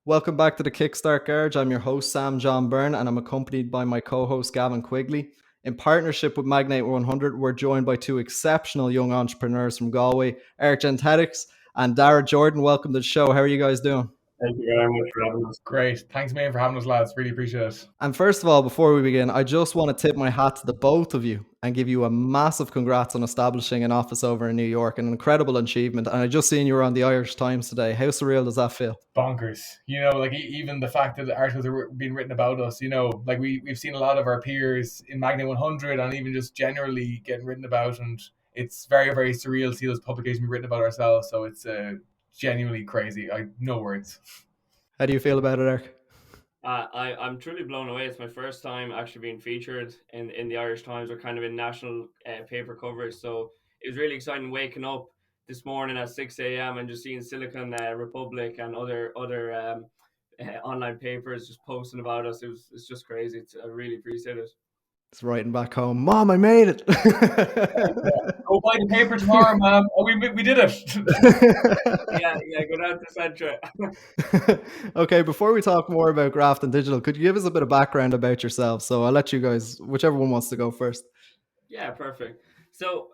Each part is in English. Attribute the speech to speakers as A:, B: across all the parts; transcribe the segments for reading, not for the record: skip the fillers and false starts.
A: Welcome back to the Kickstart Garage. I'm your host, Sam John Byrne, and I'm accompanied by my co-host, Gavin Quigley. In partnership with Magnate 100, we're joined by two exceptional young entrepreneurs from Galway, Erik and Daragh Jordan. Welcome to the show. How are you guys doing?
B: Thank you very much for having us.
C: Great. Thanks, man, for having us, lads. Really appreciate it.
A: And first of all, before we begin, I just want to tip my hat to the both of you and give you a massive congrats on establishing an office over in New York. An incredible achievement. And I just seen you were on the Irish Times today. How surreal does that feel?
C: Bonkers. Like even the fact that the articles are being written about us, like we've seen a lot of our peers in Magnate 100 and even just generally getting written about. And it's very, very surreal to see those publications be written about ourselves. So it's genuinely crazy. No words.
A: How do you feel about it, Erik?
B: I'm truly blown away. It's my first time actually being featured in the Irish Times or kind of in national paper coverage. So it was really exciting waking up this morning at 6 a.m. and just seeing Silicon Republic and other online papers just posting about us. It's just crazy. I really appreciate it.
A: It's writing back home, Mom, I made it.
C: Go buy the paper tomorrow, man. Oh, we did it.
B: yeah, go down to Centra.
A: Okay, before we talk more about Grafton Digital, could you give us a bit of background about yourselves? So I'll let you guys, whichever one wants to go first.
B: Yeah, perfect. So,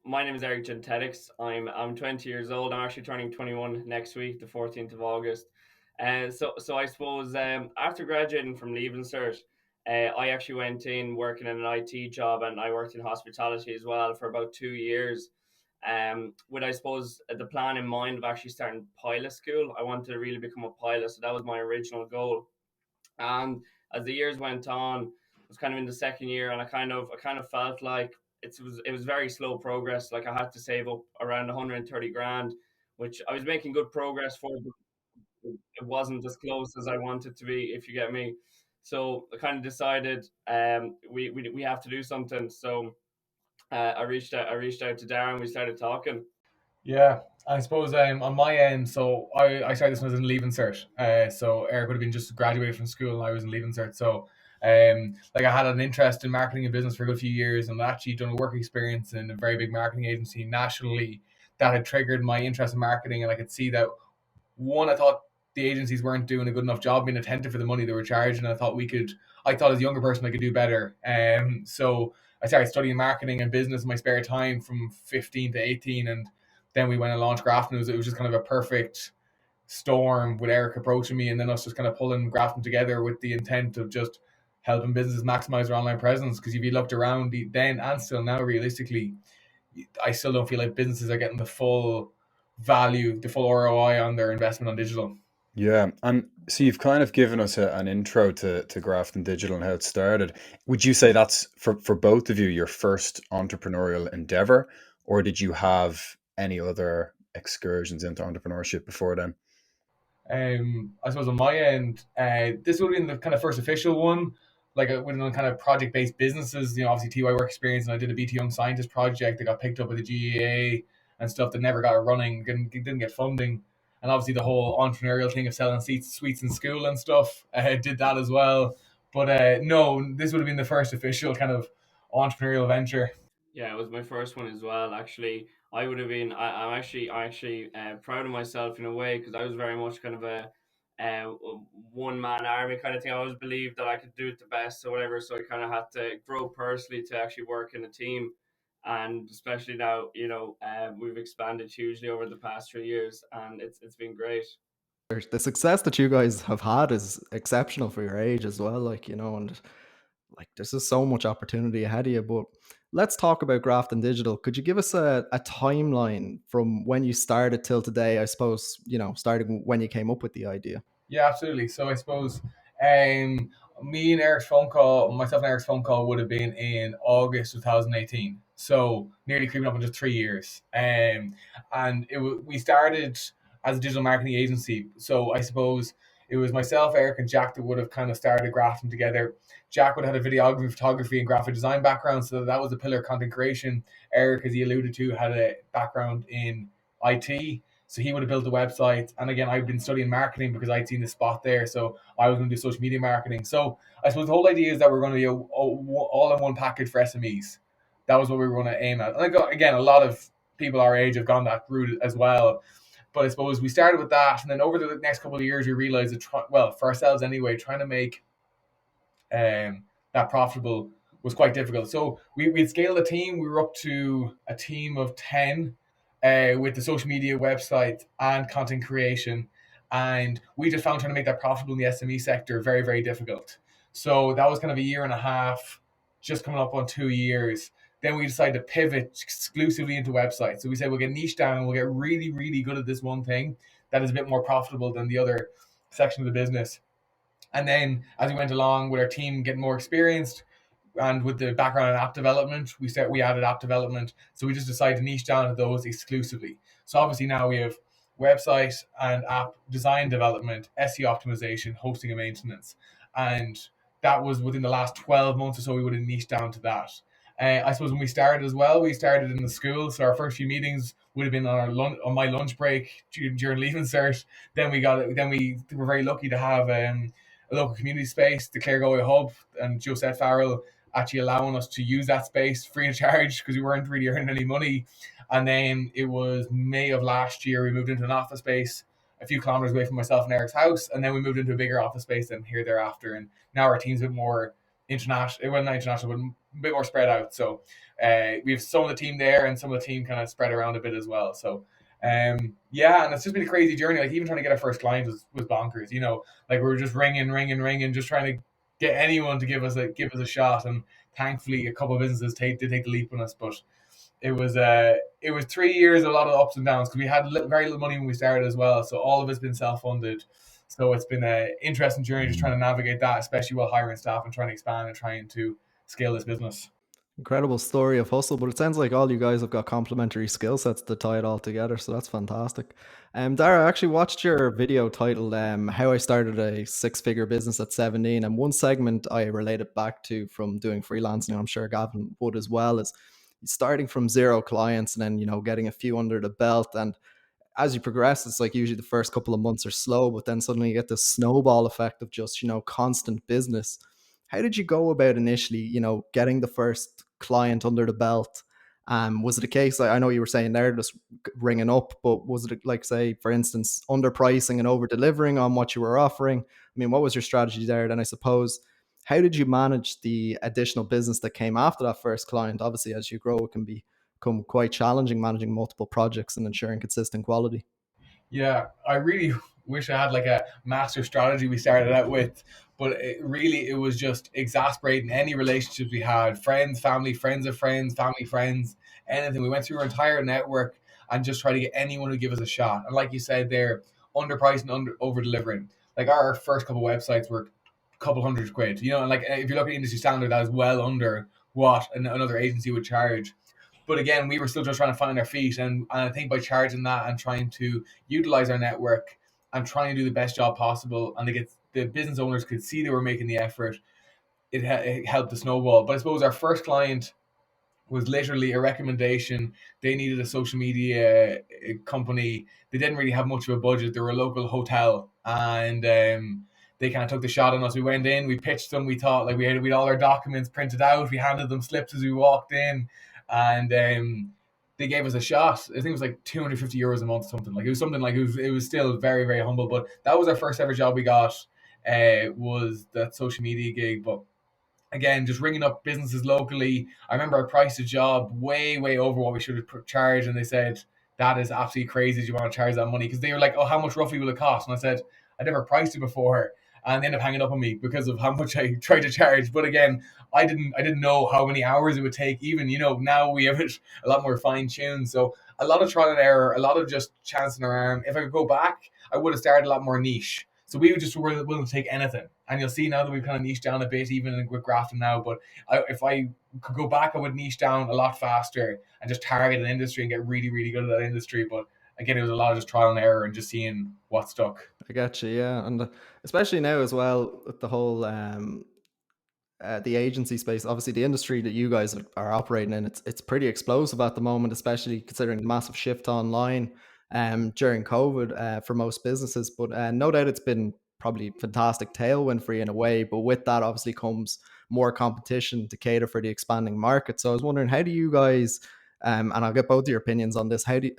B: my name is Eric Genetics. I'm 20 years old. I'm actually turning 21 next week, the 14th of August. So I suppose after graduating from Leaving Cert, I actually went in working in an IT job, and I worked in hospitality as well for about 2 years. With I suppose the plan in mind of actually starting pilot school, I wanted to really become a pilot, so that was my original goal. And as the years went on, I was kind of in the second year, and I kind of felt like it was very slow progress. Like I had to save up around 130 grand, which I was making good progress for, but it wasn't as close as I wanted to be, if you get me. So I kind of decided we have to do something. So I reached out to Darren. We started talking.
C: Yeah, I suppose on my end, so I started this when I was in Leaving Cert. So Eric would have been just graduated from school and I was in Leaving Cert. So like I had an interest in marketing and business for a good few years and actually done a work experience in a very big marketing agency nationally that had triggered my interest in marketing. And I could see that one, I thought the agencies weren't doing a good enough job being attentive for the money they were charging. I thought as a younger person I could do better. So I started studying marketing and business in my spare time from 15 to 18, and then we went and launched Grafton. It was just kind of a perfect storm with Eric approaching me and then us just kind of pulling Grafton together with the intent of just helping businesses maximize their online presence. Because if you looked around then and still now, realistically, I still don't feel like businesses are getting the full value, the full ROI on their investment on digital.
D: Yeah, and so you've kind of given us an intro to Grafton Digital and how it started. Would you say that's for both of you your first entrepreneurial endeavor, or did you have any other excursions into entrepreneurship before then?
C: I suppose on my end, this would have been the kind of first official one. Like within kind of project-based businesses, obviously TY work experience, and I did a BT Young Scientist project that got picked up by the GEA and stuff that never got running, didn't get funding. And obviously the whole entrepreneurial thing of selling sweets in school and stuff, did that as well. But no, this would have been the first official kind of entrepreneurial venture.
B: Yeah, it was my first one as well. Actually, I would have been. I'm actually proud of myself in a way because I was very much kind of a one man army kind of thing. I always believed that I could do it the best or whatever. So I kind of had to grow personally to actually work in a team, and especially now, we've expanded hugely over the past 3 years, and it's been great.
A: The success that you guys have had is exceptional for your age as well, and like there's just so much opportunity ahead of you. But let's talk about Grafton Digital. Could you give us a timeline from when you started till today? I suppose, starting when you came up with the idea.
C: Yeah, absolutely. So I suppose me and Eric's phone call, myself and Eric's phone call would have been in August 2018. So nearly creeping up into 3 years. And we started as a digital marketing agency. So I suppose it was myself, Eric, and Jack that would have kind of started Grafton together. Jack would have had a videography, photography, and graphic design background, so that was a pillar of content creation. Eric, as he alluded to, had a background in IT. So he would have built the website. And again, I've been studying marketing because I'd seen the spot there. So I was going to do social media marketing. So I suppose the whole idea is that we're going to be all in one package for SMEs. That was what we were going to aim at. And again, a lot of people our age have gone that route as well. But I suppose we started with that, and then over the next couple of years, we realized that, well, for ourselves anyway, trying to make that profitable was quite difficult. So we'd scaled the team. We were up to a team of 10 with the social media website and content creation. And we just found trying to make that profitable in the SME sector very, very difficult. So that was kind of a year and a half, just coming up on 2 years. Then we decided to pivot exclusively into websites. So we said we'll get niche down and we'll get really, really good at this one thing that is a bit more profitable than the other section of the business. And then as we went along with our team getting more experienced and with the background in app development, we added app development. So we just decided to niche down to those exclusively. So obviously now we have website and app design development, SEO optimization, hosting and maintenance. And that was within the last 12 months or so, we would have niched down to that. I suppose when we started as well, we started in the school. So our first few meetings would have been on my lunch break during leaving cert. Then we were very lucky to have a local community space, the Claregoy Hub, and Josette Farrell actually allowing us to use that space free of charge because we weren't really earning any money. And then it was May of last year, we moved into an office space a few kilometers away from myself and Eric's house. And then we moved into a bigger office space and here thereafter. And now our team's a bit more international, well, not international, but a bit more spread out. So we have some of the team there and some of the team kind of spread around a bit as well. So yeah, and it's just been a crazy journey. Like even trying to get our first client was bonkers, you know, like we were just ringing, just trying to get anyone to give us a shot. And thankfully a couple of businesses did take the leap on us, but it was 3 years, a lot of ups and downs because we had very little money when we started as well. So all of it's been self-funded. So it's been an interesting journey just trying to navigate that, especially while hiring staff and trying to expand and trying to scale this business.
A: Incredible story of hustle, but it sounds like all you guys have got complementary skill sets to tie it all together. So that's fantastic. Daragh, I actually watched your video titled How I Started a Six-Figure Business at 17. And one segment I related back to from doing freelancing, I'm sure Gavin would as well, is starting from zero clients and then, you know, getting a few under the belt. And as you progress, it's like usually the first couple of months are slow, but then suddenly you get this snowball effect of just, you know, constant business. How did you go about initially, you know, getting the first client under the belt? Was it a case, like, I know you were saying there, just ringing up, but was it like, say, for instance, underpricing and over delivering on what you were offering? I mean, what was your strategy there? Then I suppose, how did you manage the additional business that came after that first client? Obviously, as you grow, it can become quite challenging managing multiple projects and ensuring consistent quality.
C: Yeah, I really wish I had like a master strategy we started out with, but it was just exasperating any relationships we had, friends, family, friends of friends, family, friends, anything. We went through our entire network and just try to get anyone to give us a shot. And like you said, they're underpriced and over delivering. Like our first couple websites were a couple £100, you know, and like if you look at industry standard, that is well under what another agency would charge. But again, we were still just trying to find our feet. And I think by charging that and trying to utilize our network and trying to do the best job possible, and the business owners could see they were making the effort, it helped the snowball. But I suppose our first client was literally a recommendation. They needed a social media company. They didn't really have much of a budget. They were a local hotel, and they kind of took the shot on us. We went in, we pitched them. We thought like we had all our documents printed out. We handed them slips as we walked in, and they gave us a shot. I think it was like €250 a month, something like it was still very, very humble. But that was our first ever job we got. Was that social media gig, but again, just ringing up businesses locally. I remember I priced a job way, way over what we should have charged, and they said, that is absolutely crazy. Do you want to charge that money? Because they were like, oh, how much roughly will it cost? And I said, I never priced it before. And they ended up hanging up on me because of how much I tried to charge. But again, I didn't know how many hours it would take. Even, you know, now we have it a lot more fine tuned. So a lot of trial and error, a lot of just chance in our arm. If I could go back, I would have started a lot more niche. So we would just were willing to take anything. And you'll see now that we've kind of niched down a bit, even with Grafton now. But if I could go back, I would niche down a lot faster and just target an industry and get really, really good at that industry. But again, it was a lot of just trial and error and just seeing what stuck.
A: I get you, yeah. And especially now as well with the whole the agency space, obviously the industry that you guys are operating in, it's pretty explosive at the moment, especially considering the massive shift online during COVID for most businesses. But no doubt it's been probably fantastic tailwind for you in a way. But with that obviously comes more competition to cater for the expanding market. So I was wondering, how do you guys, and I'll get both of your opinions on this, how do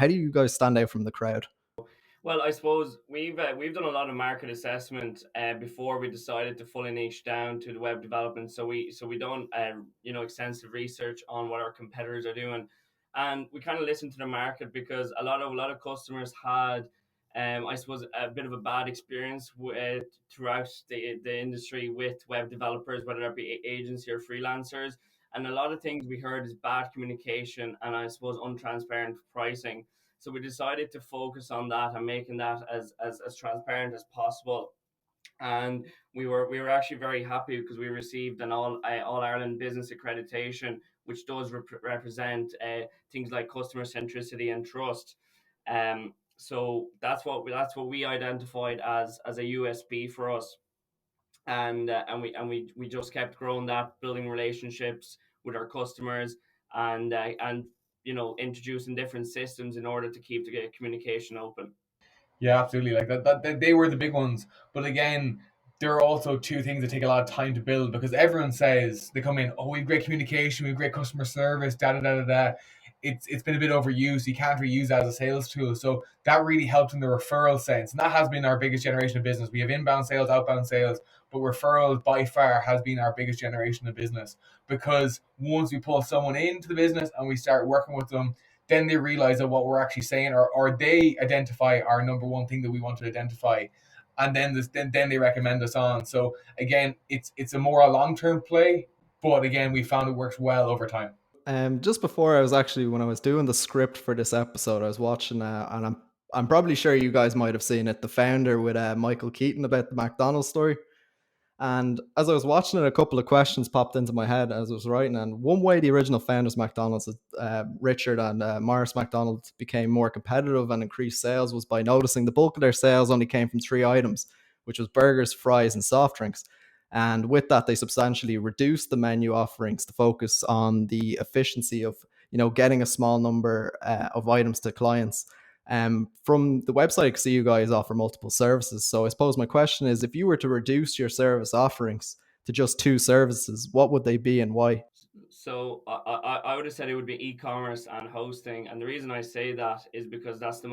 A: you guys stand out from the crowd?
B: Well, I suppose we've done a lot of market assessment before we decided to fully niche down to the web development. So we done extensive research on what our competitors are doing, and we kind of listened to the market because a lot of customers had, I suppose, a bit of a bad experience with throughout the industry with web developers, whether that be agency or freelancers, and a lot of things we heard is bad communication and I suppose untransparent pricing. So we decided to focus on that and making that as transparent as possible. And we were actually very happy because we received an all Ireland business accreditation, which does represent things like customer centricity and trust. So that's what we identified as a USB for us, and we just kept growing that, building relationships with our customers, and introducing different systems in order to keep the communication open.
C: Yeah, absolutely. Like that they were the big ones. But again, there are also two things that take a lot of time to build because everyone says they come in, oh, we have great communication, we have great customer service, da da da da da. It's been a bit overused. You can't really use that as a sales tool. So that really helped in the referral sense. And that has been our biggest generation of business. We have inbound sales, outbound sales, but referrals by far has been our biggest generation of business because once we pull someone into the business and we start working with them, then they realize that what we're actually saying, or they identify our number one thing that we want to identify, and then they recommend us on. So again, it's a more a long term play, but again, we found it works well over time.
A: Just before when I was doing the script for this episode, I was watching, and I'm probably sure you guys might have seen it, The Founder with Michael Keaton about the McDonald's story. And as I was watching it, a couple of questions popped into my head as I was writing. And one way the original founders McDonald's, Richard and Morris McDonald, became more competitive and increased sales was by noticing the bulk of their sales only came from three items, which was burgers, fries, and soft drinks. And with that, they substantially reduced the menu offerings to focus on the efficiency of getting a small number of items to clients. From the website, I can see you guys offer multiple services. So I suppose my question is, if you were to reduce your service offerings to just two services, what would they be and why?
B: So I would have said it would be e-commerce and hosting, and the reason I say that is because that's the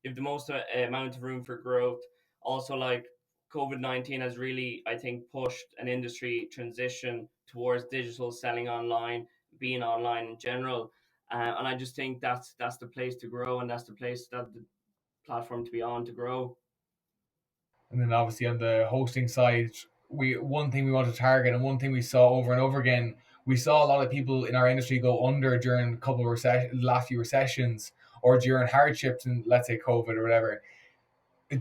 B: you have the most amount of room for growth. Also, like COVID-19 has really, I think, pushed an industry transition towards digital selling online, being online in general, and I just think that's the place to grow, and that's the platform to be on to grow.
C: And then obviously on the hosting side, we one thing we want to target and one thing we saw over and over again, we saw a lot of people in our industry go under during a couple of last few recessions or during hardships in let's say COVID or whatever,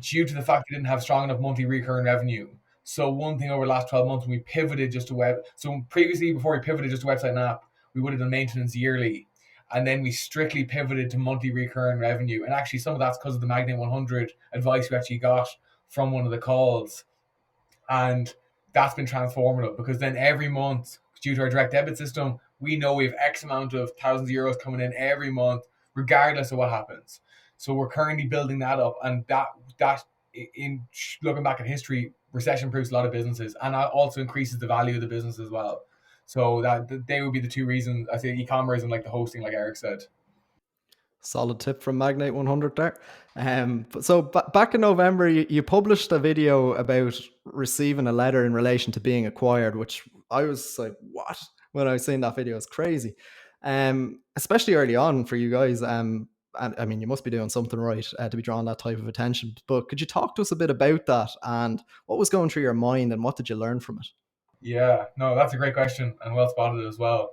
C: due to the fact they didn't have strong enough monthly recurring revenue. So one thing over the last 12 months when we pivoted just to web. So previously before we pivoted just to website and app, we would have done maintenance yearly. And then we strictly pivoted to monthly recurring revenue. And actually some of that's because of the Magnate 100 advice we actually got from one of the calls. And that's been transformative because then every month, due to our direct debit system, we know we have X amount of thousands of euros coming in every month, regardless of what happens. So we're currently building that up, and that in looking back at history, recession proofs a lot of businesses, and that also increases the value of the business as well. So that they would be the two reasons I say e-commerce and like the hosting, like Eric said.
A: Solid tip from Magnate 100 there. So back in November, you published a video about receiving a letter in relation to being acquired, which I was like, what? When I was seeing that video, it's crazy. Especially early on for you guys. And I mean, you must be doing something right to be drawing that type of attention. But could you talk to us a bit about that and what was going through your mind and what did you learn from it?
C: Yeah, no, that's a great question and well spotted as well.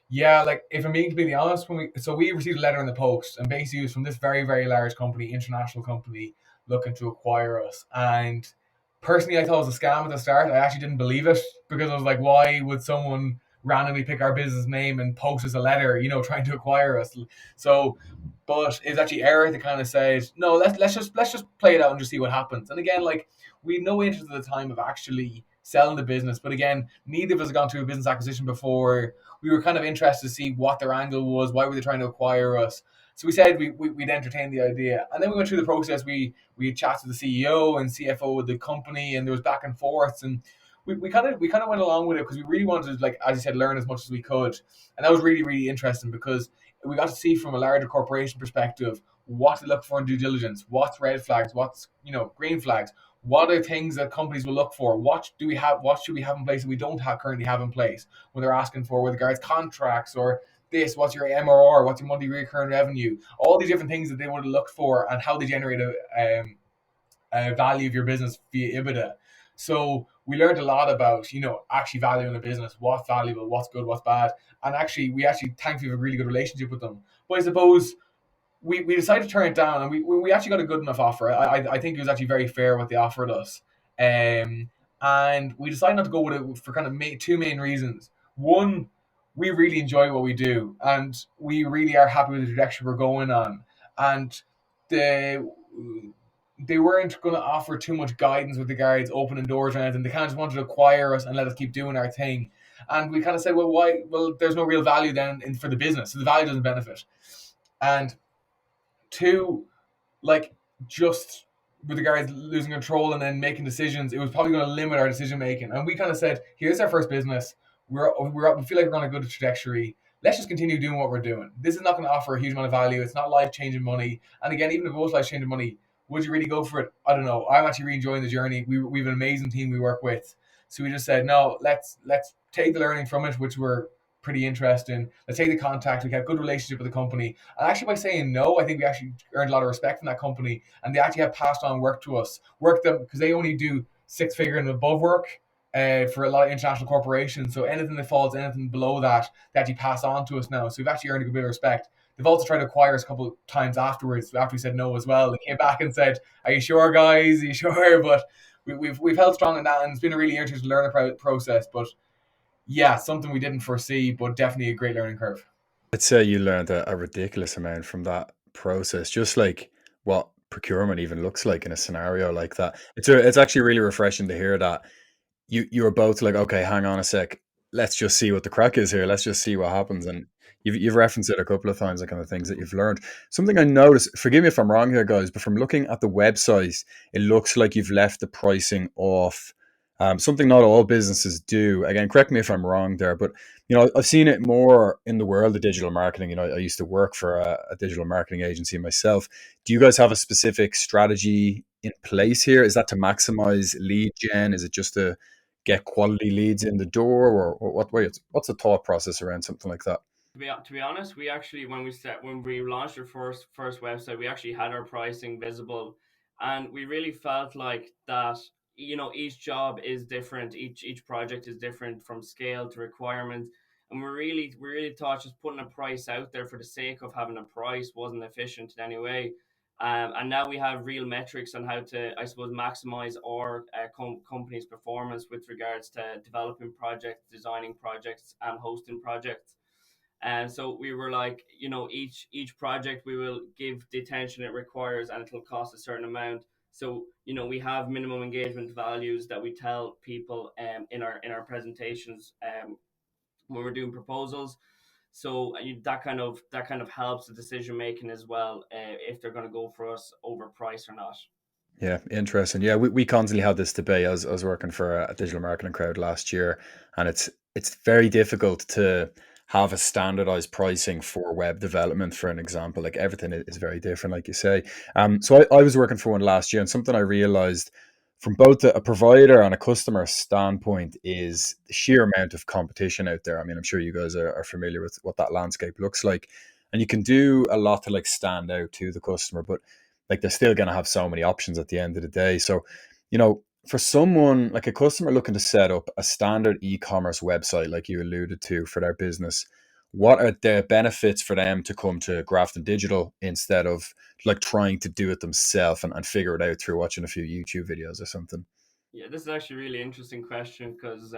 C: Yeah, like if I'm being completely honest, we received a letter in the post, and basically it was from this very very large company, international company, looking to acquire us. And personally, I thought it was a scam at the start. I actually didn't believe it because I was like, why would someone randomly pick our business name and post us a letter, trying to acquire us? So, but it was actually Eric that kind of said, no, let's just play it out and just see what happens. And again, like we had no interest at the time of actually selling the business, but again, neither of us had gone through a business acquisition before. We were kind of interested to see what their angle was, why were they trying to acquire us. So we said we'd entertain the idea, and then we went through the process. We chatted to the CEO and CFO of the company, and there was back and forths, and we kind of went along with it because we really wanted to, like as you said, learn as much as we could, and that was really really interesting because we got to see from a larger corporation perspective what to look for in due diligence, what's red flags, what's green flags, what are things that companies will look for, what should we have in place that we don't currently have in place when they're asking for with regards contracts or this, what's your MRR, what's your monthly recurring revenue, all these different things that they would have looked for and how they generate a value of your business via EBITDA. So we learned a lot about, actually valuing a business, what's valuable, what's good, what's bad. And we thankfully have a really good relationship with them. But I suppose we decided to turn it down, and we actually got a good enough offer. I think it was actually very fair what they offered us. And we decided not to go with it for kind of two main reasons. One, we really enjoy what we do, and we really are happy with the direction we're going on. And the they weren't going to offer too much guidance with regards opening doors or anything. They kind of just wanted to acquire us and let us keep doing our thing. And we kind of said, well, why? Well, there's no real value then for the business, so the value doesn't benefit. And two, like, just with regards to losing control and then making decisions, it was probably going to limit our decision making. And we kind of said, here's our first business. We feel like we're on a good trajectory. Let's just continue doing what we're doing. This is not going to offer a huge amount of value. It's not life changing money. And again, even if it was life changing money, would you really go for it? I don't know. I'm actually really enjoying the journey. We have an amazing team we work with. So we just said, no, let's take the learning from it, which we're pretty interesting. Let's take the contact. We have a good relationship with the company. And actually by saying no, I think we actually earned a lot of respect from that company. And they actually have passed on work to us. Work them because they only do 6-figure and above work for a lot of international corporations. So anything that falls, anything below that, they actually pass on to us now. So we've actually earned a good bit of respect. They've also tried to acquire us a couple of times afterwards, after we said no as well. They came back and said, are you sure, guys? Are you sure? But we've held strong in that, and it's been a really interesting learning process. But yeah, something we didn't foresee, but definitely a great learning curve.
D: I'd say you learned a ridiculous amount from that process, just like what procurement even looks like in a scenario like that. It's actually really refreshing to hear that you were both like, okay, hang on a sec, let's just see what the crack is here. Let's just see what happens. And you've referenced it a couple of times, the kind of things that you've learned. Something I noticed, forgive me if I'm wrong here, guys, but from looking at the website, it looks like you've left the pricing off. Something not all businesses do. Again, correct me if I'm wrong there, but I've seen it more in the world of digital marketing. I used to work for a digital marketing agency myself. Do you guys have a specific strategy in place here? Is that to maximize lead gen? Is it just to get quality leads in the door, or what's the thought process around something like that?
B: To be honest, we actually when we launched our first website, we actually had our pricing visible, and we really felt like that. Each job is different. Each project is different from scale to requirements, and we really thought just putting a price out there for the sake of having a price wasn't efficient in any way. And now we have real metrics on how to, I suppose, maximize our company's performance with regards to developing projects, designing projects, and hosting projects. And so we were like, each project we will give the attention it requires, and it'll cost a certain amount. So we have minimum engagement values that we tell people in our presentations when we're doing proposals. So that kind of helps the decision making as well, if they're going to go for us over price or not.
D: Yeah, interesting. Yeah, we constantly have this debate. I was working for a digital marketing crowd last year, and it's very difficult to have a standardized pricing for web development, for an example. Like everything is very different, like you say. So I was working for one last year, and something I realized from both a provider and a customer standpoint is the sheer amount of competition out there. I mean, I'm sure you guys are familiar with what that landscape looks like, and you can do a lot to like stand out to the customer, but like they're still going to have so many options at the end of the day. So, for someone like a customer looking to set up a standard e-commerce website, like you alluded to, for their business, what are the benefits for them to come to Grafton Digital instead of like trying to do it themselves and figure it out through watching a few YouTube videos or something?
B: Yeah, this is actually a really interesting question because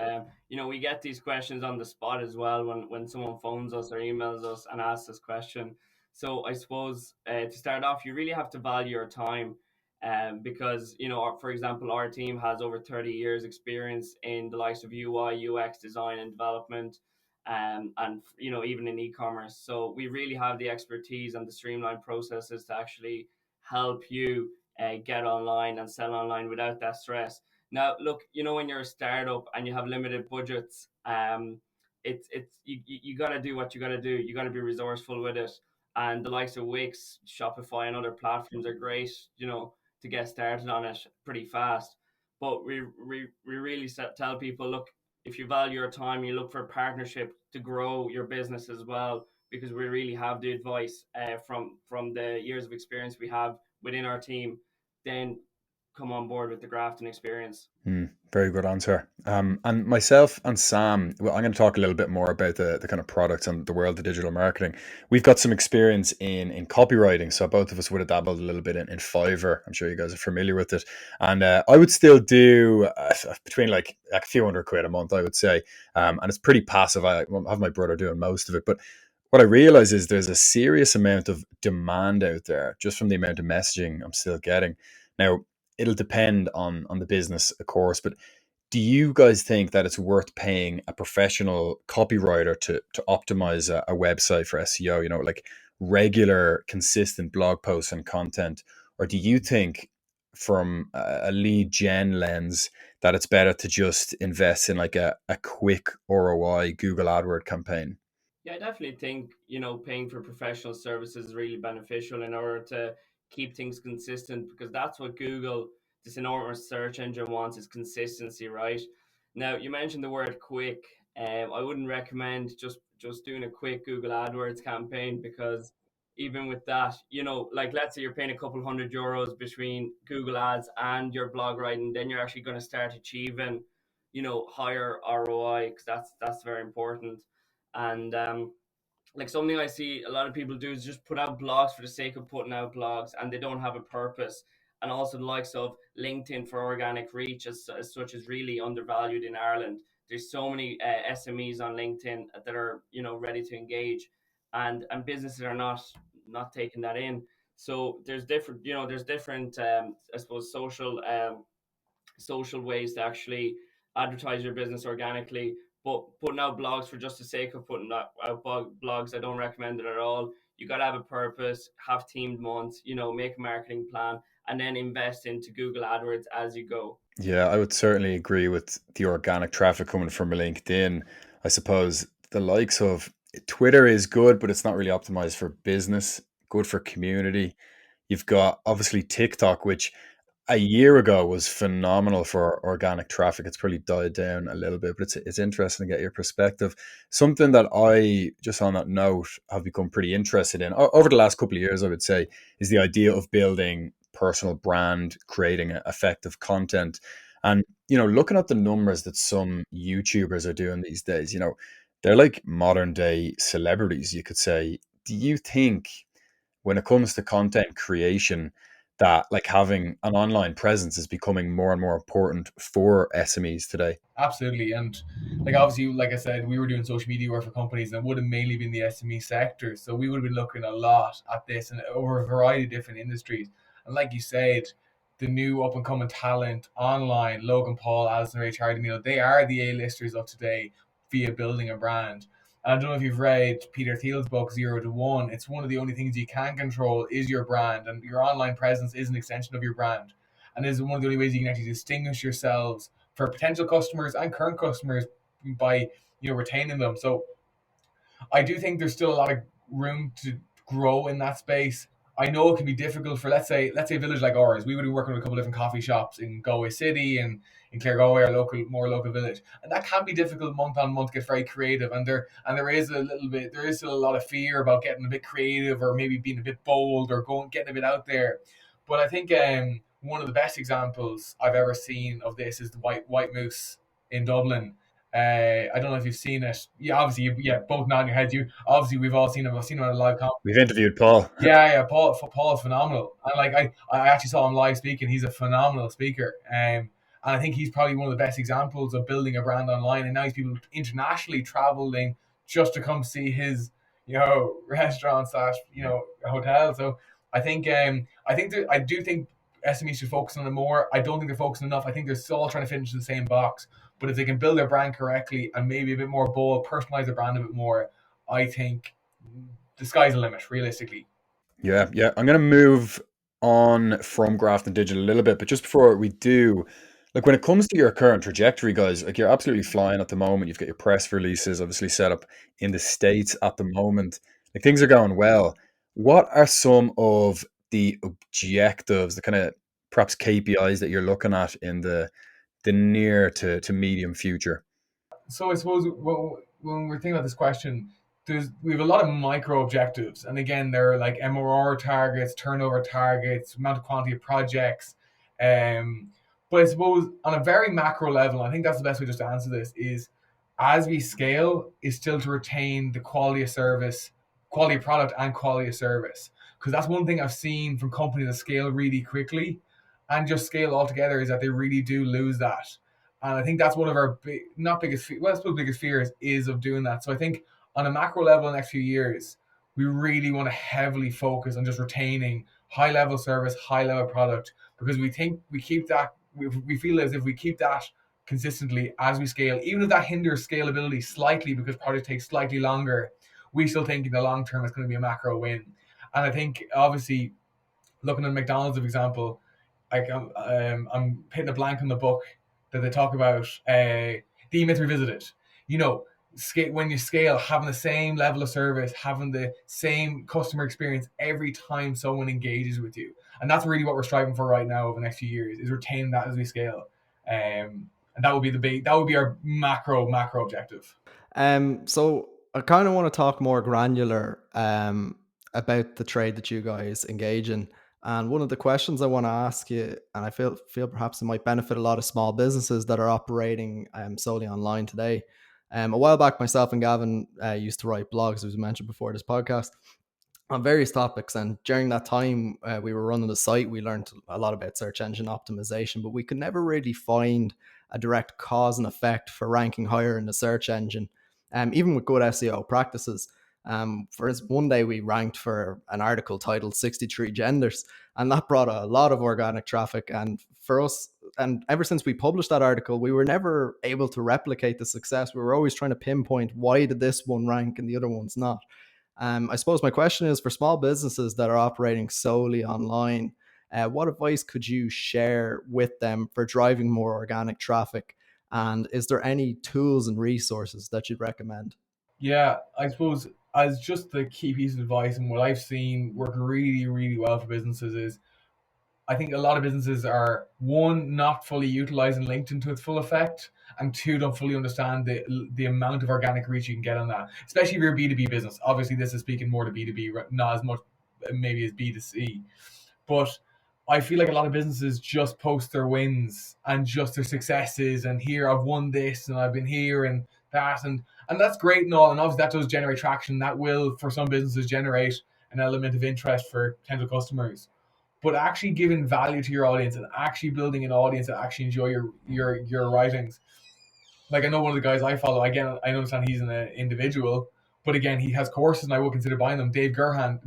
B: we get these questions on the spot as well when someone phones us or emails us and asks this question. So I suppose to start off, you really have to value your time, because for example, our team has over 30 years experience in the likes of UI, UX design and development, and even in e-commerce. So we really have the expertise and the streamlined processes to actually help you get online and sell online without that stress. Now, look, when you're a startup and you have limited budgets, you got to do what you got to do. You got to be resourceful with it. And the likes of Wix, Shopify, and other platforms are great, to get started on it pretty fast. But we really tell people, look, if you value your time, you look for a partnership to grow your business as well, because we really have the advice from the years of experience we have within our team. Then come on board with the Grafton experience.
D: Very good answer. And myself and Sam, well, I'm going to talk a little bit more about the kind of products and the world of digital marketing. We've got some experience in copywriting, so both of us would have dabbled a little bit in Fiverr. I'm sure you guys are familiar with it. And I would still do between like a few £100 a month, I would say. And it's pretty passive. I have my brother doing most of it. But what I realize is there's a serious amount of demand out there just from the amount of messaging I'm still getting. Now, it'll depend on the business, of course, but do you guys think that it's worth paying a professional copywriter to optimize a website for SEO, like regular, consistent blog posts and content? Or do you think from a lead gen lens that it's better to just invest in like a quick ROI Google AdWord campaign?
B: Yeah, I definitely think, paying for professional services is really beneficial in order to keep things consistent, because that's what Google, this enormous search engine, wants, is consistency, right? Now, you mentioned the word quick. I wouldn't recommend just doing a quick Google AdWords campaign, because even with that, like, let's say you're paying a couple €100 between Google Ads and your blog writing, then you're actually going to start achieving, higher ROI, because that's very important. And like, something I see a lot of people do is just put out blogs for the sake of putting out blogs, and they don't have a purpose. And also the likes of LinkedIn for organic reach as such is really undervalued in Ireland. There's so many SMEs on LinkedIn that are, ready to engage, and businesses are not taking that in. So there's different I suppose social ways to actually advertise your business organically. But putting out blogs for just the sake of putting out blogs, I don't recommend it at all. You got to have a purpose, have teamed months, make a marketing plan, and then invest into Google AdWords as you go.
D: Yeah, I would certainly agree with the organic traffic coming from LinkedIn. I suppose the likes of Twitter is good, but it's not really optimized for business, good for community. You've got obviously TikTok, which a year ago was phenomenal for organic traffic. It's probably died down a little bit, but it's interesting to get your perspective. Something that I, just on that note, have become pretty interested in over the last couple of years, I would say, is the idea of building personal brand, creating effective content. And, looking at the numbers that some YouTubers are doing these days, they're like modern day celebrities, you could say. Do you think when it comes to content creation, that like having an online presence is becoming more and more important for SMEs today?
C: Absolutely. And like, obviously, like I said, we were doing social media work for companies, and it would have mainly been the SME sector. So we would have been looking a lot at this and over a variety of different industries. And like you said, the new up and coming talent online, Logan Paul, Alison Ray Charlie, they are the A-listers of today via building a brand. And I don't know if you've read Peter Thiel's book, 0 to 1. It's one of the only things you can control is your brand, and your online presence is an extension of your brand. And is one of the only ways you can actually distinguish yourselves for potential customers and current customers by retaining them. So I do think there's still a lot of room to grow in that space. I know it can be difficult for let's say a village like ours. We would be working with a couple of different coffee shops in Galway City and in Claregalway, our more local village, and that can be difficult month on month. Get very creative, and there is still a lot of fear about getting a bit creative or maybe being a bit bold or getting a bit out there. But I think one of the best examples I've ever seen of this is the White Moose in Dublin. I don't know if you've seen it. Yeah, obviously, both nodding your heads. We've all seen him. I've seen him at a live concert.
D: We've interviewed Paul.
C: Yeah. Paul is phenomenal. And like I actually saw him live speaking. He's a phenomenal speaker. And I think he's probably one of the best examples of building a brand online. And now he's people internationally traveling just to come see his, restaurant / hotel. So I do think SMEs should focus on it more. I don't think they're focusing enough. I think they're still all trying to fit into the same box. But if they can build their brand correctly and maybe a bit more bold, personalize their brand a bit more, I think the sky's the limit, realistically.
D: Yeah. I'm going to move on from Grafton Digital a little bit, but just before we do, like when it comes to your current trajectory, guys, like you're absolutely flying at the moment. You've got your press releases obviously set up in the States at the moment. Like things are going well. What are some of the objectives, the kind of perhaps KPIs that you're looking at in the near to medium future?
C: So I suppose when we're thinking about this question, we have a lot of micro objectives, and again, there are like MRR targets, turnover targets, amount of quantity of projects. Um, but I suppose on a very macro level, I think that's the best way just to answer this is as we scale, is still to retain the quality of service, quality of product, and quality of service. Because that's one thing I've seen from companies that scale really quickly and just scale altogether is that they really do lose that. And I think that's one of our not biggest, well, I suppose biggest fears is of doing that. So I think on a macro level in the next few years, we really want to heavily focus on just retaining high level service, high level product, because we think we keep that, we feel as if we keep that consistently as we scale, even if that hinders scalability slightly because project takes slightly longer, we still think in the long term it's going to be a macro win. And I think obviously looking at McDonald's, for example, like I'm hitting a blank on the book that they talk about the Myth Revisited. You know, when you scale, having the same level of service, having the same customer experience every time someone engages with you, and that's really what we're striving for right now over the next few years is retain that as we scale. And that would be that would be our macro objective.
A: So I kind of want to talk more granular about the trade that you guys engage in. And one of the questions I want to ask you, and I feel perhaps it might benefit a lot of small businesses that are operating solely online today. A while back, myself and Gavin used to write blogs, as we mentioned before this podcast, on various topics. And during that time, we were running the site. We learned a lot about search engine optimization, but we could never really find a direct cause and effect for ranking higher in the search engine, even with good SEO practices. For instance, one day we ranked for an article titled 63 Genders, and that brought a lot of organic traffic. And for us, and ever since we published that article, we were never able to replicate the success. We were always trying to pinpoint why did this one rank and the other one's not. I suppose my question is for small businesses that are operating solely online, what advice could you share with them for driving more organic traffic? And is there any tools and resources that you'd recommend?
C: Yeah, I suppose as just the key piece of advice and what I've seen work really, really well for businesses is I think a lot of businesses are one, not fully utilizing LinkedIn to its full effect, and two, don't fully understand the amount of organic reach you can get on that. Especially if you're a B2B business. Obviously, this is speaking more to B2B, not as much maybe as B2C. But I feel like a lot of businesses just post their wins and just their successes, and here I've won this and I've been here and that, and that's great and all, and obviously that does generate traction. That will, for some businesses, generate an element of interest for potential customers, but actually giving value to your audience and actually building an audience that actually enjoy your writings. Like I know one of the guys I follow. Again, I understand he's an individual, but again, he has courses, and I will consider buying them. Dave Gerhant,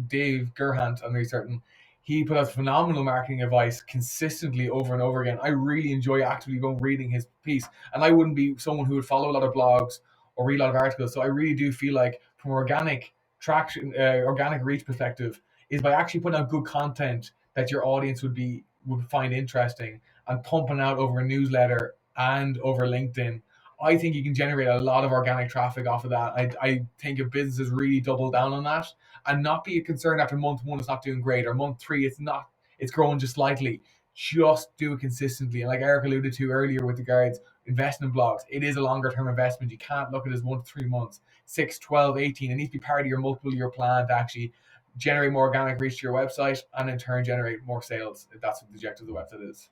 C: I'm very certain. He put out phenomenal marketing advice consistently over and over again. I really enjoy actively going reading his piece, and I wouldn't be someone who would follow a lot of blogs or read a lot of articles. So I really do feel like, from organic traction, organic reach perspective, is by actually putting out good content that your audience would find interesting and pumping out over a newsletter and over LinkedIn. I think you can generate a lot of organic traffic off of that. I think if businesses really double down on that and not be concerned after month one it's not doing great or month three it's growing just slightly. Just do it consistently. And like Eric alluded to earlier with regards investment blogs, it is a longer term investment. You can't look at it as 1 to 3 months, 6, 12, 18. It needs to be part of your multiple year plan to actually generate more organic reach to your website and in turn generate more sales if that's what the objective of the website is.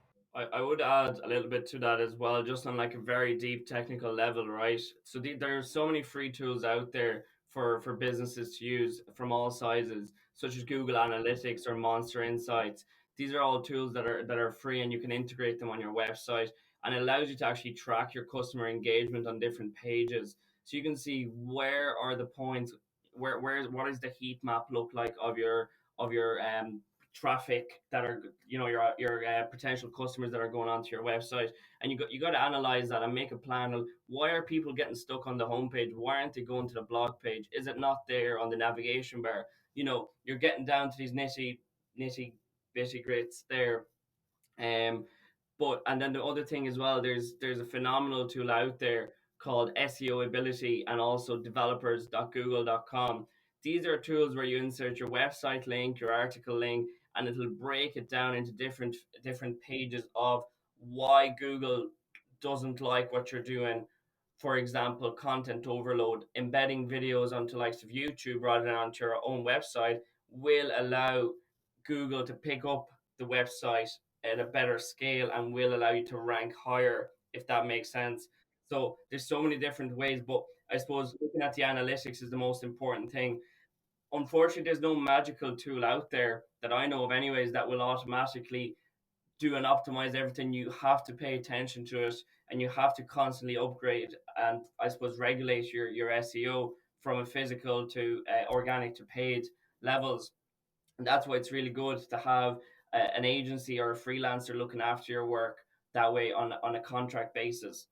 B: I would add a little bit to that as well, just on like a very deep technical level, right? So there are so many free tools out there for businesses to use from all sizes, such as Google Analytics or Monster Insights. These are all tools that are free, and you can integrate them on your website, and it allows you to actually track your customer engagement on different pages, so you can see where are the points, where what does the heat map look like of your traffic that are your potential customers that are going onto your website, and you got to analyze that and make a plan of why are people getting stuck on the homepage, why aren't they going to the blog page, is it not there on the navigation bar. You're getting down to these nitty bitty grits there. But and then the other thing as well, there's a phenomenal tool out there called SEO Ability, and also developers.google.com. These are tools where you insert your website link, your article link, and it'll break it down into different pages of why Google doesn't like what you're doing. For example, content overload, embedding videos onto likes of YouTube rather than onto your own website will allow Google to pick up the website at a better scale and will allow you to rank higher, if that makes sense. So there's so many different ways, but I suppose looking at the analytics is the most important thing. Unfortunately, there's no magical tool out there that I know of anyways that will automatically do and optimize everything. You have to pay attention to it, and you have to constantly upgrade and I suppose regulate your SEO from a physical to organic to paid levels. And that's why it's really good to have an agency or a freelancer looking after your work that way on a contract basis.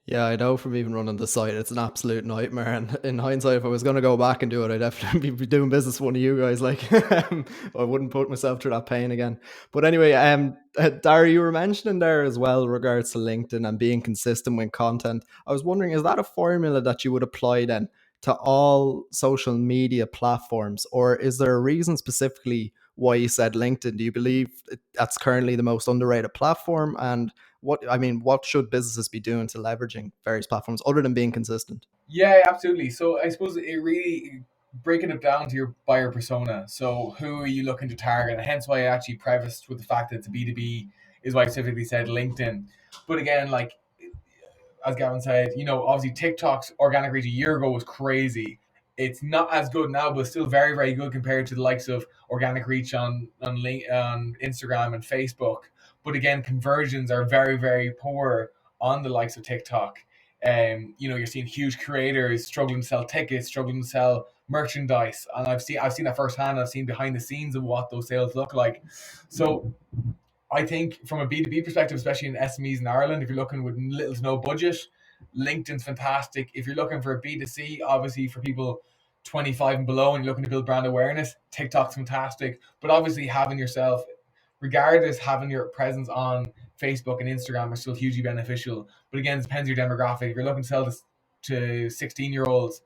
A: Yeah, I know from even running the site, it's an absolute nightmare. And in hindsight, if I was going to go back and do it, I'd definitely be doing business with one of you guys. Like, I wouldn't put myself through that pain again. But anyway, Daragh, you were mentioning there as well regards to LinkedIn and being consistent with content. I was wondering, is that a formula that you would apply then to all social media platforms, or is there a reason specifically why you said LinkedIn? Do you believe that's currently the most underrated platform? And what should businesses be doing to leveraging various platforms other than being consistent?
C: Yeah, absolutely. So I suppose it really breaking it down to your buyer persona. So who are you looking to target? And hence why I actually prefaced with the fact that it's B2B is why I specifically said LinkedIn. But again, like as Gavin said, obviously TikTok's organic reach a year ago was crazy. It's not as good now, but still very, very good compared to the likes of organic reach on Instagram and Facebook. But again, conversions are very, very poor on the likes of TikTok. You're seeing huge creators struggling to sell tickets, struggling to sell merchandise, and I've seen that firsthand. I've seen behind the scenes of what those sales look like. So I think from a B2B perspective, especially in SMEs in Ireland, if you're looking with little to no budget, LinkedIn's fantastic. If you're looking for a B2C, obviously for people 25 and below and you're looking to build brand awareness, TikTok's fantastic. But obviously having your presence on Facebook and Instagram are still hugely beneficial. But again, it depends on your demographic. If you're looking to sell this to 16-year-olds,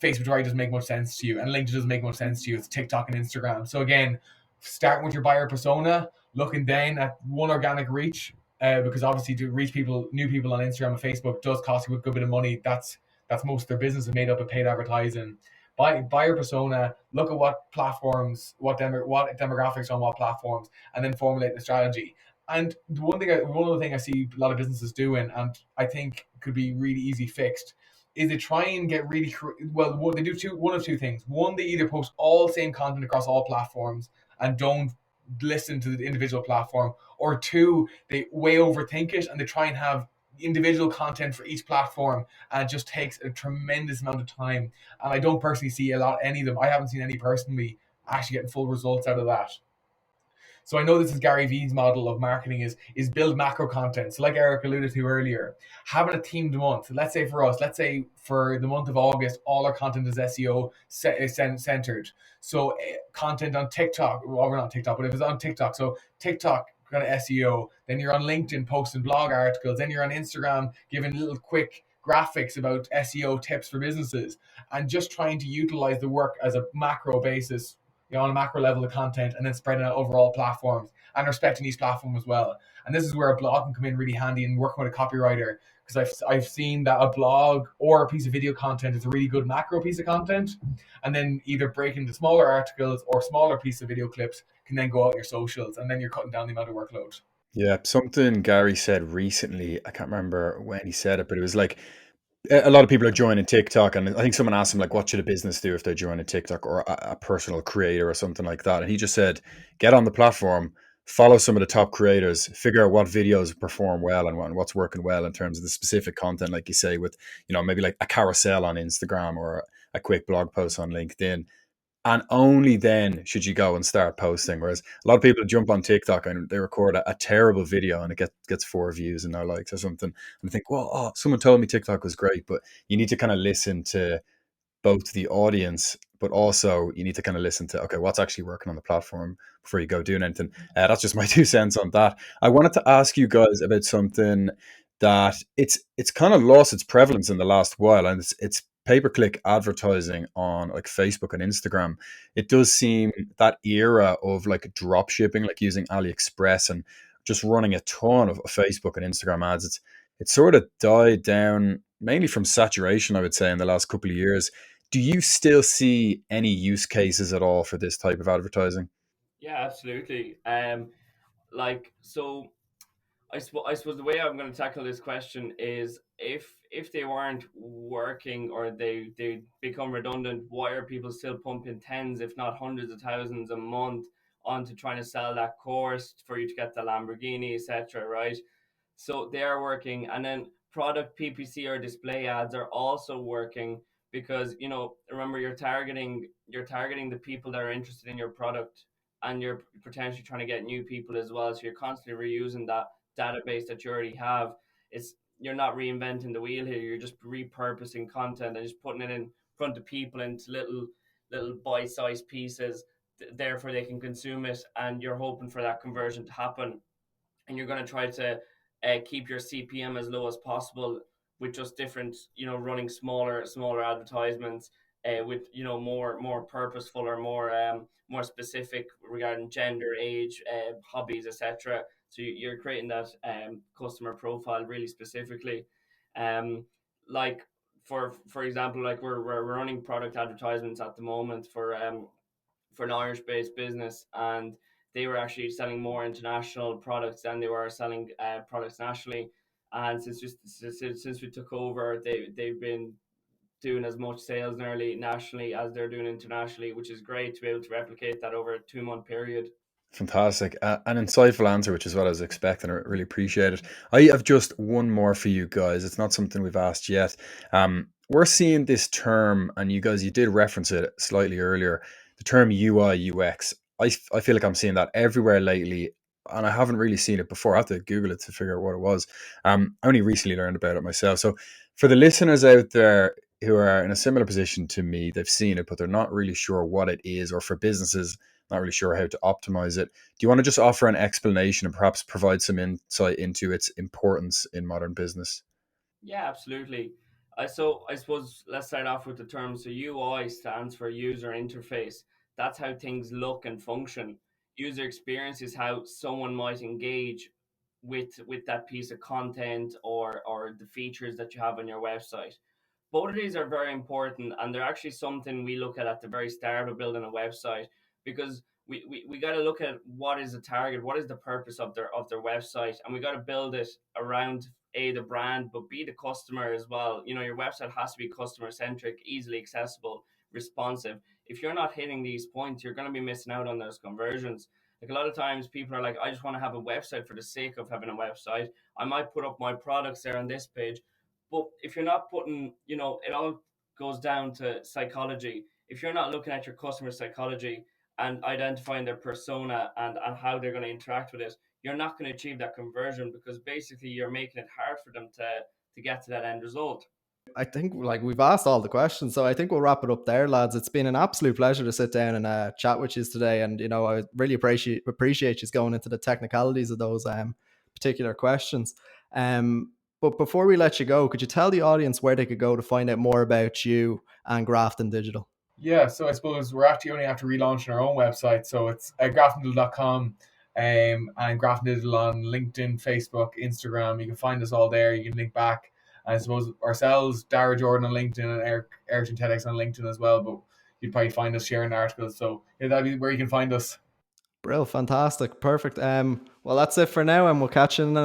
C: Facebook already doesn't make much sense to you, and LinkedIn doesn't make much sense to you. It's TikTok and Instagram. So again, starting with your buyer persona, looking down at one organic reach, because obviously to reach new people on Instagram and Facebook does cost you a good bit of money. That's most of their business is made up of paid advertising. Buyer persona, look at what platforms, what demographics on what platforms, and then formulate the strategy. And one other thing I see a lot of businesses doing, and I think could be really easy fixed, is they try and get really they do one of two things. One, they either post all the same content across all platforms and don't listen to the individual platform, or two, they way overthink it and they try and have individual content for each platform, and it just takes a tremendous amount of time. And I don't personally see any of them. I haven't seen any personally actually getting full results out of that. So I know this is Gary Vee's model of marketing is build macro content. So like Eric alluded to earlier, having a themed month. Let's say for the month of August, all our content is SEO centered. So content on TikTok, well, we're not on TikTok, but if it's on TikTok, so TikTok kind of SEO, then you're on LinkedIn posting blog articles, then you're on Instagram giving little quick graphics about SEO tips for businesses, and just trying to utilize the work as a macro basis, on a macro level of content, and then spreading out over all platforms and respecting each platform as well. And this is where a blog can come in really handy and working with a copywriter, because I've seen that a blog or a piece of video content is a really good macro piece of content, and then either break into smaller articles or smaller piece of video clips can then go out in your socials, and then you're cutting down the amount of workload.
D: Yeah, something Gary said recently, I can't remember when he said it, but it was like a lot of people are joining TikTok, and I think someone asked him like, what should a business do if they join a TikTok or a personal creator or something like that? And he just said, get on the platform, follow some of the top creators, figure out what videos perform well and what's working well in terms of the specific content, like you say, with, maybe like a carousel on Instagram or a quick blog post on LinkedIn. And only then should you go and start posting. Whereas a lot of people jump on TikTok and they record a terrible video and it gets 4 views and no likes or something. And I think, well, someone told me TikTok was great, but you need to kind of listen to both the audience, but also you need to kind of listen to, okay, what's actually working on the platform before you go doing anything. That's just my 2 cents on that. I wanted to ask you guys about something that it's kind of lost its prevalence in the last while, and it's pay-per-click advertising on like Facebook and Instagram, it does seem that era of like drop shipping, like using AliExpress and just running a ton of Facebook and Instagram ads, it's sort of died down mainly from saturation, I would say, in the last couple of years. Do you still see any use cases at all for this type of advertising?
B: Yeah, absolutely. Like so I suppose the way I'm going to tackle this question is if they weren't working or they become redundant, why are people still pumping tens, if not hundreds of thousands a month onto trying to sell that course for you to get the Lamborghini, etc. Right? So they are working, and then product PPC or display ads are also working because remember you're targeting the people that are interested in your product, and you're potentially trying to get new people as well. So you're constantly reusing that database that you already have. It's You're not reinventing the wheel here. You're just repurposing content and just putting it in front of people into little bite-sized pieces. Therefore, they can consume it, and you're hoping for that conversion to happen. And you're going to try to keep your CPM as low as possible with just different, running smaller advertisements with more purposeful or more specific regarding gender, age, hobbies, etc. So you're creating that customer profile really specifically. Um, like for example, like we're running product advertisements at the moment for an Irish-based business, and they were actually selling more international products than they were selling products nationally. And since we took over, they've been doing as much sales nearly nationally as they're doing internationally, which is great to be able to replicate that over a 2-month period.
D: Fantastic. An insightful answer, which is what I was expecting. I really appreciate it. I have just one more for you guys. It's not something we've asked yet. We're seeing this term, and you guys, you did reference it slightly earlier, the term UI, UX. I feel like I'm seeing that everywhere lately, and I haven't really seen it before. I have to Google it to figure out what it was. I only recently learned about it myself. So for the listeners out there who are in a similar position to me, they've seen it, but they're not really sure what it is, or for businesses not really sure how to optimize it. Do you want to just offer an explanation and perhaps provide some insight into its importance in modern business?
B: Yeah, absolutely. So I suppose let's start off with the term. So UI stands for user interface. That's how things look and function. User experience is how someone might engage with that piece of content or the features that you have on your website. Both of these are very important, and they're actually something we look at the very start of building a website, because we got to look at what is the target, what is the purpose of their website, and we got to build it around the brand, but b, the customer as well. Your website has to be customer centric, easily accessible, responsive. If you're not hitting these points, you're going to be missing out on those conversions. Like, a lot of times people are like, I just want to have a website for the sake of having a website. I might put up my products there on this page, but if you're not putting, it all goes down to psychology. If you're not looking at your customer psychology and identifying their persona and how they're going to interact with it, you're not going to achieve that conversion, because basically you're making it hard for them to get to that end result.
A: I think like we've asked all the questions, so I think we'll wrap it up there, lads. It's been an absolute pleasure to sit down and chat with you today, and I really appreciate you going into the technicalities of those particular questions. But before we let you go, could you tell the audience where they could go to find out more about you and Grafton Digital?
C: Yeah, so I suppose we're actually only after relaunching our own website. So it's graftondigital.com, and Grafton Digital on LinkedIn, Facebook, Instagram. You can find us all there. You can link back. And I suppose ourselves, Daragh Jordan on LinkedIn, and Erik and TEDx on LinkedIn as well. But you'd probably find us sharing articles. So yeah, that'd be where you can find us.
A: Brill, fantastic, perfect. Well, that's it for now, and we'll catch you in the